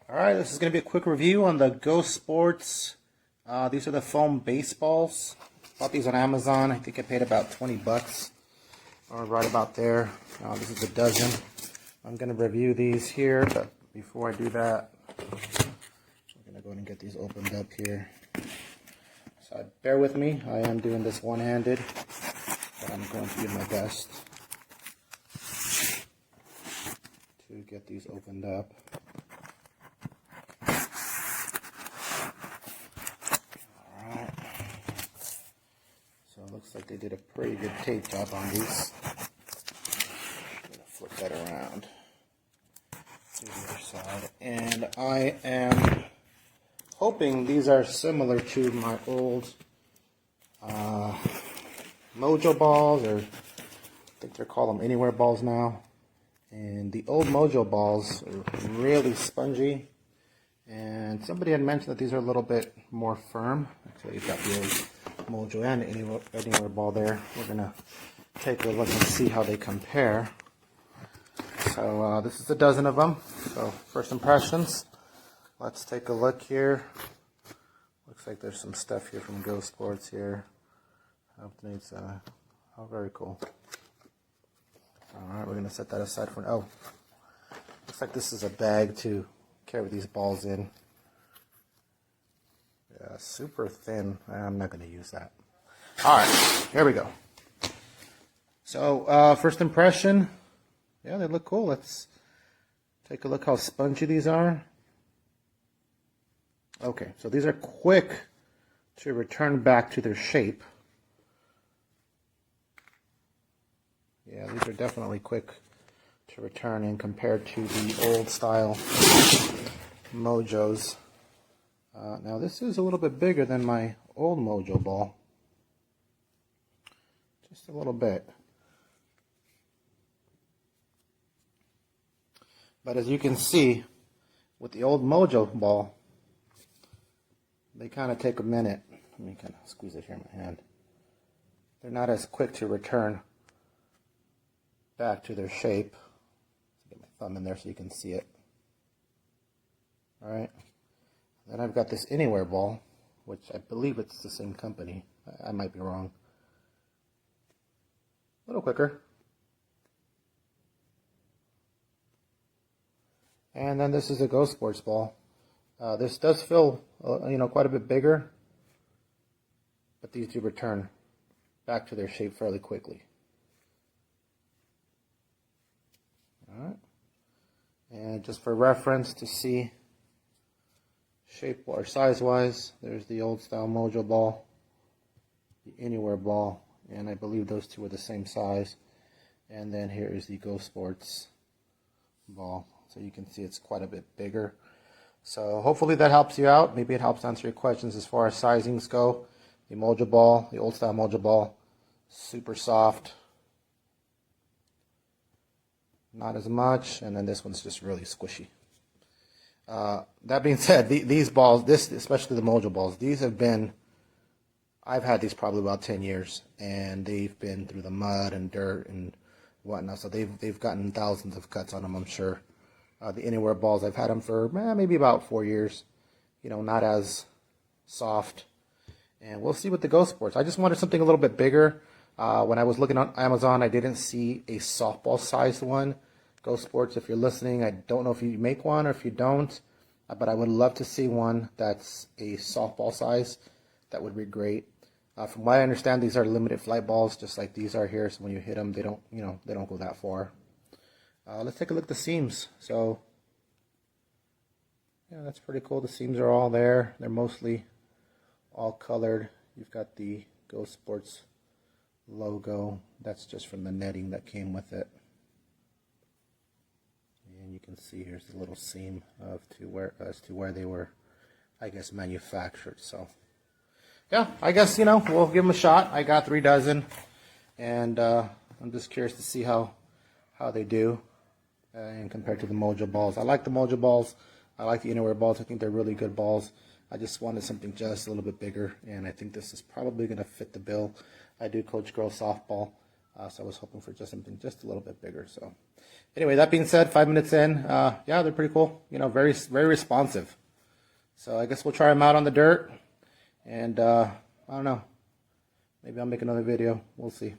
Alright, this is going to be a quick review on the GoSports. These are the foam baseballs. Bought these on Amazon. I think I paid about 20 bucks. Or right about there. This is a dozen. I'm going to review these here, but before I do that, I'm going to go ahead and get these opened up here. So bear with me. I am doing this one-handed, but I'm going to do my best to get these opened up. So it looks like they did a pretty good tape job on these. I'm going to flip that around to the other side. And I am hoping these are similar to my old Mojo balls, or I think they're called them Anywhere balls now. And the old Mojo balls are really spongy. And somebody had mentioned that these are a little bit more firm. Actually, you've got the old Mojo and Anywhere ball there. We're going to take a look and see how they compare. So this is a dozen of them. So first impressions. Let's take a look here. Looks like there's some stuff here from GoSports here. Updates. Oh, very cool. Alright, we're going to set that aside for now. Oh, looks like this is a bag to carry these balls in. Yeah, super thin. I'm not going to use that. Alright, here we go. So, first impression. Yeah, they look cool. Let's take a look how spongy these are. Okay, so these are quick to return back to their shape. Yeah, these are definitely quick to return in compared to the old style Mojos. Now this is a little bit bigger than my old Mojo ball. Just a little bit. But as you can see, with the old Mojo ball, they kind of take a minute. Let me kind of squeeze it here in my hand. They're not as quick to return back to their shape. Get my thumb in there so you can see it. Alright. Then I've got this Anywhere ball, which I believe it's the same company. I might be wrong. A little quicker. And then this is a GoSports ball. This does feel, quite a bit bigger, but these do return back to their shape fairly quickly. Alright. And just for reference to see shape or size wise, there's the old style Mojo ball, the Anywhere ball, and I believe those two are the same size. And then here is the GoSports ball. So you can see it's quite a bit bigger. So hopefully that helps you out. Maybe it helps answer your questions as far as sizings go. The Mojo ball, the old style Mojo ball, super soft. Not as much, and then this one's just really squishy. That being said, these balls, especially the Mojo balls, these have been, I've had these probably about 10 years, and they've been through the mud and dirt and whatnot, so they've gotten thousands of cuts on them, I'm sure. The Anywhere balls, I've had them for maybe about 4 years, not as soft. And we'll see with the GoSports. I just wanted something a little bit bigger. When I was looking on Amazon, I didn't see a softball sized one. GoSports, if you're listening, I don't know if you make one or if you don't, but I would love to see one that's a softball size. That would be great. From what I understand, these are limited flight balls, just like these are here. So when you hit them, they don't, they don't go that far. Let's take a look at the seams. So, yeah, that's pretty cool. The seams are all there. They're mostly all colored. You've got the GoSports logo. That's just from the netting that came with it. And you can see here's the little seam as to where they were, I guess, manufactured. So, yeah, I guess, we'll give them a shot. I got 3 dozen, and I'm just curious to see how they do. And compared to the Mojo balls. I like the Mojo balls. I like the Anywhere balls. I think they're really good balls. I just wanted something just a little bit bigger, and I think this is probably going to fit the bill. I do coach girls softball, so I was hoping for just something just a little bit bigger. So Anyway, that being said, 5 minutes in, yeah, they're pretty cool. You know, very responsive. So I guess we'll try them out on the dirt, and I don't know. Maybe I'll make another video. We'll see.